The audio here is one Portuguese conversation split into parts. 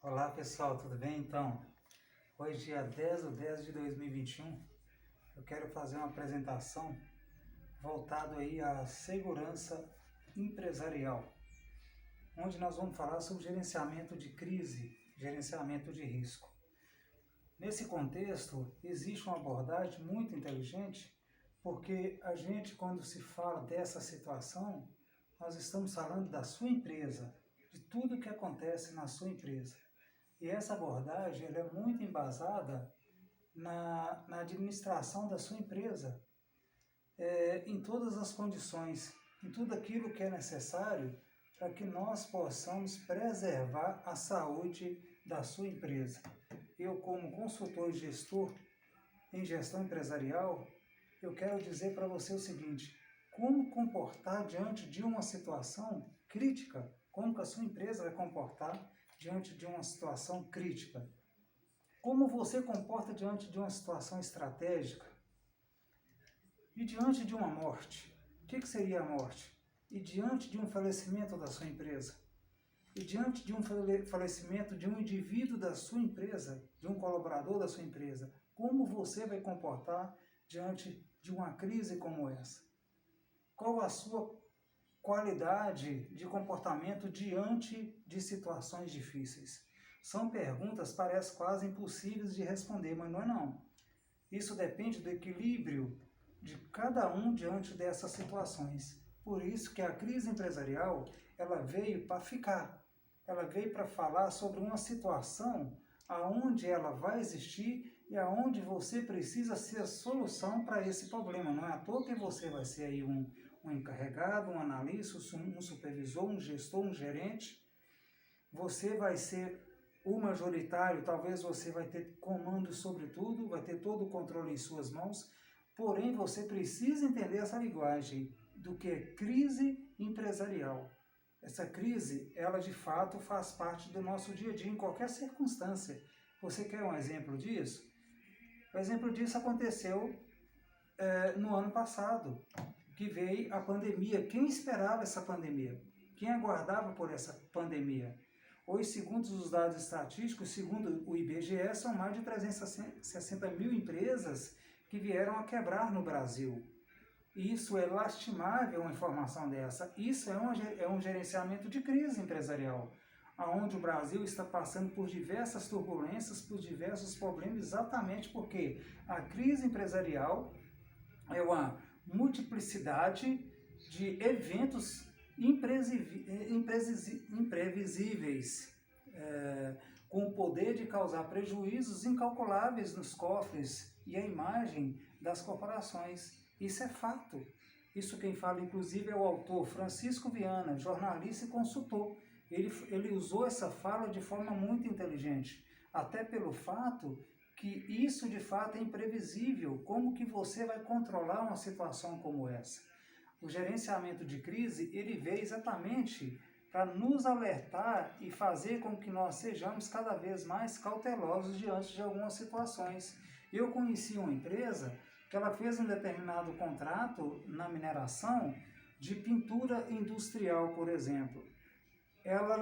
Olá pessoal, tudo bem? Então, hoje dia 10 de 2021, eu quero fazer uma apresentação voltado aí à segurança empresarial, onde nós vamos falar sobre gerenciamento de crise, gerenciamento de risco. Nesse contexto, existe uma abordagem muito inteligente, porque a gente, quando se fala dessa situação, nós estamos falando da sua empresa, de tudo que acontece na sua empresa. E essa abordagem ela é muito embasada na administração da sua empresa, em todas as condições, em tudo aquilo que é necessário para que nós possamos preservar a saúde da sua empresa. Eu, como consultor e gestor em gestão empresarial, eu quero dizer para você o seguinte: como comportar diante de uma situação crítica, como que a sua empresa vai comportar diante de uma situação crítica. Como você comporta diante de uma situação estratégica e diante de uma morte. O que seria a morte? E diante de um falecimento da sua empresa. E diante de um falecimento de um indivíduo da sua empresa, de um colaborador da sua empresa, como você vai comportar diante de uma crise como essa? Qual a sua qualidade de comportamento diante de situações difíceis? São perguntas, parecem quase impossíveis de responder, mas não é não. Isso depende do equilíbrio de cada um diante dessas situações. Por isso que a crise empresarial, ela veio para ficar. Ela veio para falar sobre uma situação aonde ela vai existir e aonde você precisa ser a solução para esse problema. Não é à toa que você vai ser aí um encarregado, um analista, um supervisor, um gestor, um gerente. Você vai ser o majoritário, talvez você vai ter comando sobre tudo, vai ter todo o controle em suas mãos, porém você precisa entender essa linguagem do que é crise empresarial. Essa crise, ela de fato faz parte do nosso dia a dia, em qualquer circunstância. Você quer um exemplo disso? O exemplo disso aconteceu no ano passado, que veio a pandemia. Quem esperava essa pandemia? Quem aguardava por essa pandemia? Hoje, segundo os dados estatísticos, segundo o IBGE, são mais de 360 mil empresas que vieram a quebrar no Brasil. Isso é lastimável, uma informação dessa. Isso é um gerenciamento de crise empresarial, onde o Brasil está passando por diversas turbulências, por diversos problemas, exatamente porque a crise empresarial é uma multiplicidade de eventos imprevisíveis, com o poder de causar prejuízos incalculáveis nos cofres e a imagem das corporações. Isso é fato. Isso quem fala, inclusive, é o autor Francisco Viana, jornalista e consultor. Ele usou essa fala de forma muito inteligente, até pelo fato que isso de fato é imprevisível. Como que você vai controlar uma situação como essa? O gerenciamento de crise, ele veio exatamente para nos alertar e fazer com que nós sejamos cada vez mais cautelosos diante de algumas situações. Eu conheci uma empresa que ela fez um determinado contrato na mineração de pintura industrial, por exemplo. Ela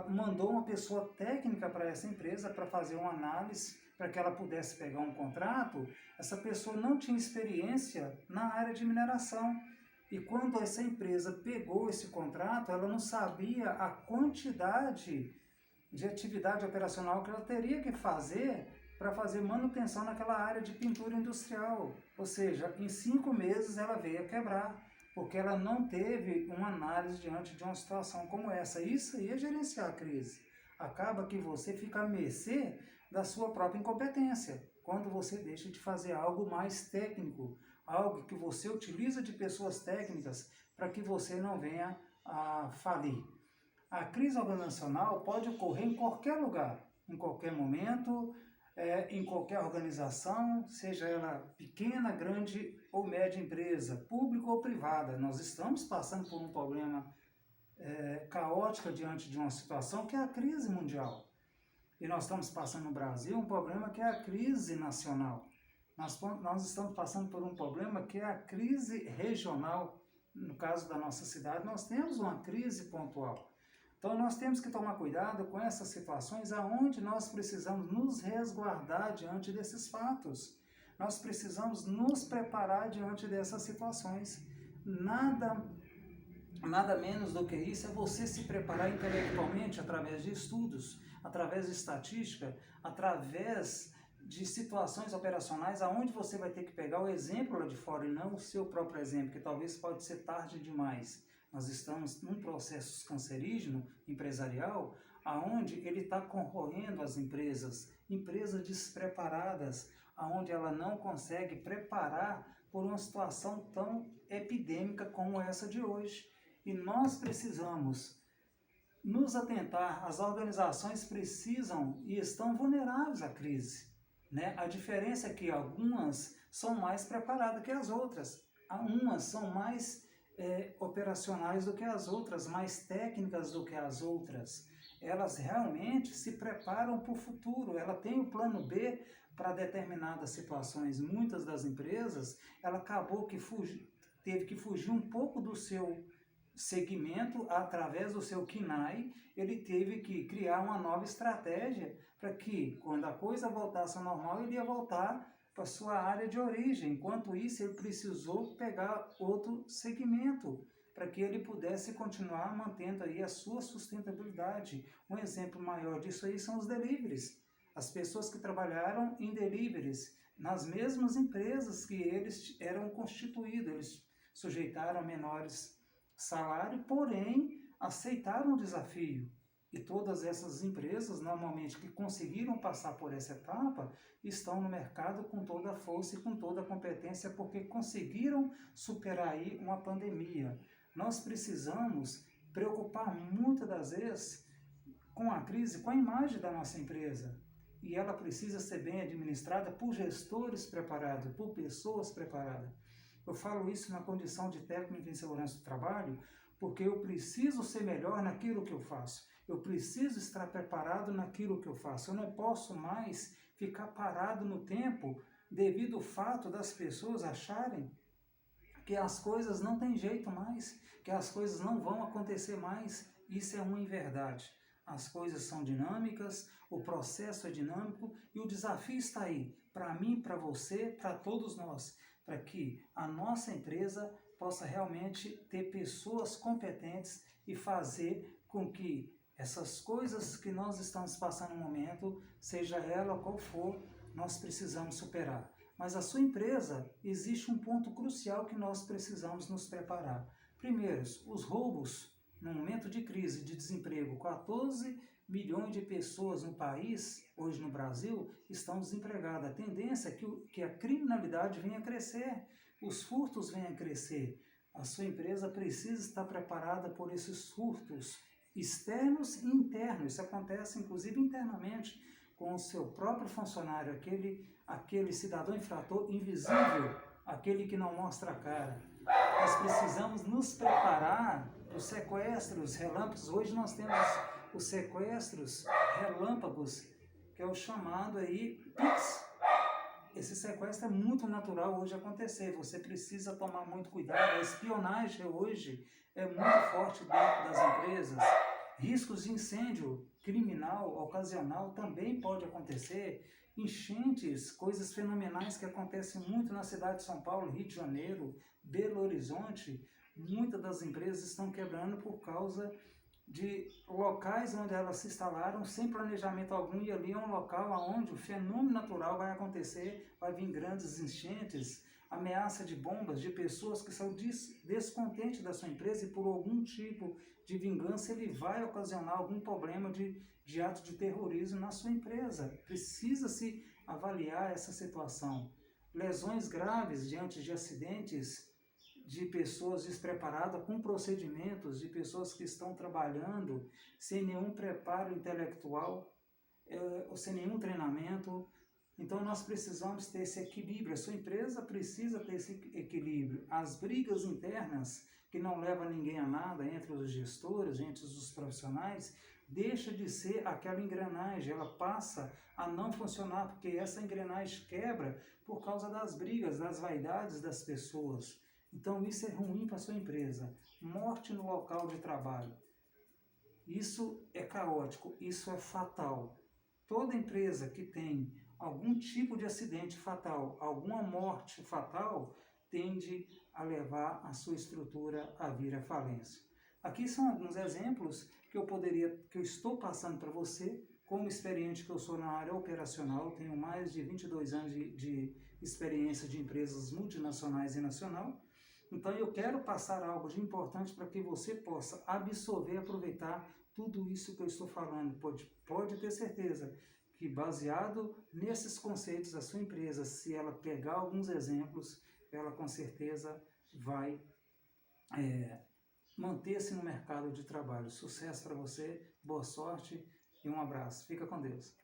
mandou uma pessoa técnica para essa empresa para fazer uma análise, para que ela pudesse pegar um contrato. Essa pessoa não tinha experiência na área de mineração. E quando essa empresa pegou esse contrato, ela não sabia a quantidade de atividade operacional que ela teria que fazer para fazer manutenção naquela área de pintura industrial. Ou seja, em 5 meses ela veio a quebrar, porque ela não teve uma análise diante de uma situação como essa. Isso aí é gerenciar a crise. Acaba que você fica à mercê da sua própria incompetência, quando você deixa de fazer algo mais técnico, algo que você utiliza de pessoas técnicas para que você não venha a falir. A crise organizacional pode ocorrer em qualquer lugar, em qualquer momento, em qualquer organização, seja ela pequena, grande ou média empresa, pública ou privada. Nós estamos passando por um problema caótico diante de uma situação que é a crise mundial. E nós estamos passando no Brasil um problema que é a crise nacional. Nós estamos passando por um problema que é a crise regional. No caso da nossa cidade, nós temos uma crise pontual. Então nós temos que tomar cuidado com essas situações aonde nós precisamos nos resguardar diante desses fatos. Nós precisamos nos preparar diante dessas situações. Nada menos do que isso é você se preparar intelectualmente através de estudos, através de estatística, através de situações operacionais, aonde você vai ter que pegar o exemplo lá de fora e não o seu próprio exemplo, que talvez pode ser tarde demais. Nós estamos num processo cancerígeno empresarial, aonde ele está concorrendo às empresas despreparadas, aonde ela não consegue preparar por uma situação tão epidêmica como essa de hoje. E nós precisamos nos atentar, as organizações precisam e estão vulneráveis à crise, né? A diferença é que algumas são mais preparadas que as outras, umas são mais operacionais do que as outras, mais técnicas do que as outras. Elas realmente se preparam para o futuro, ela tem o plano B para determinadas situações. Muitas das empresas, ela acabou que teve que fugir um pouco do seu segmento, através do seu KINAI, ele teve que criar uma nova estratégia para que, quando a coisa voltasse ao normal, ele ia voltar para sua área de origem. Enquanto isso, ele precisou pegar outro segmento para que ele pudesse continuar mantendo aí a sua sustentabilidade. Um exemplo maior disso aí são os deliveries. As pessoas que trabalharam em deliveries, nas mesmas empresas que eles eram constituídos, eles sujeitaram a menores salário, porém aceitaram o desafio. E todas essas empresas, normalmente, que conseguiram passar por essa etapa, estão no mercado com toda a força e com toda a competência, porque conseguiram superar aí uma pandemia. Nós precisamos preocupar muitas das vezes com a crise, com a imagem da nossa empresa. E ela precisa ser bem administrada por gestores preparados, por pessoas preparadas. Eu falo isso na condição de técnico em segurança do trabalho, porque eu preciso ser melhor naquilo que eu faço. Eu preciso estar preparado naquilo que eu faço. Eu não posso mais ficar parado no tempo devido ao fato das pessoas acharem que as coisas não têm jeito mais, que as coisas não vão acontecer mais. Isso é uma inverdade. As coisas são dinâmicas, o processo é dinâmico e o desafio está aí, para mim, para você, para todos nós, para que a nossa empresa possa realmente ter pessoas competentes e fazer com que essas coisas que nós estamos passando no momento, seja ela qual for, nós precisamos superar. Mas a sua empresa, existe um ponto crucial que nós precisamos nos preparar. Primeiro, os roubos. No momento de crise, de desemprego, 14 milhões de pessoas no país, hoje no Brasil, estão desempregadas. A tendência é que a criminalidade venha a crescer, os furtos venham a crescer. A sua empresa precisa estar preparada por esses furtos externos e internos. Isso acontece, inclusive, internamente, com o seu próprio funcionário, aquele cidadão infrator invisível, aquele que não mostra a cara. Nós precisamos nos preparar para os sequestros relâmpagos. Hoje nós temos os sequestros relâmpagos, que é o chamado aí PIX. Esse sequestro é muito natural hoje acontecer. Você precisa tomar muito cuidado. A espionagem hoje é muito forte dentro das empresas. Riscos de incêndio criminal, ocasional, também pode acontecer. Enchentes, coisas fenomenais que acontecem muito na cidade de São Paulo, Rio de Janeiro, Belo Horizonte. Muitas das empresas estão quebrando por causa de locais onde elas se instalaram sem planejamento algum, e ali é um local onde o fenômeno natural vai acontecer, vai vir grandes enchentes, ameaça de bombas, de pessoas que são descontentes da sua empresa e por algum tipo de vingança ele vai ocasionar algum problema de ato de terrorismo na sua empresa. Precisa-se avaliar essa situação. Lesões graves diante de acidentes, de pessoas despreparadas, com procedimentos, de pessoas que estão trabalhando sem nenhum preparo intelectual, ou sem nenhum treinamento. Então nós precisamos ter esse equilíbrio, a sua empresa precisa ter esse equilíbrio. As brigas internas, que não levam ninguém a nada, entre os gestores, entre os profissionais, deixa de ser aquela engrenagem, ela passa a não funcionar, porque essa engrenagem quebra por causa das brigas, das vaidades das pessoas. Então isso é ruim para a sua empresa. Morte no local de trabalho. Isso é caótico, isso é fatal. Toda empresa que tem algum tipo de acidente fatal, alguma morte fatal, tende a levar a sua estrutura a vir à falência. Aqui são alguns exemplos que eu estou passando para você, como experiente que eu sou na área operacional, tenho mais de 22 anos de experiência de empresas multinacionais e nacional. Então eu quero passar algo de importante para que você possa absorver e aproveitar tudo isso que eu estou falando. Pode ter certeza que, baseado nesses conceitos da sua empresa, se ela pegar alguns exemplos, ela com certeza vai manter-se no mercado de trabalho. Sucesso para você, boa sorte e um abraço. Fica com Deus.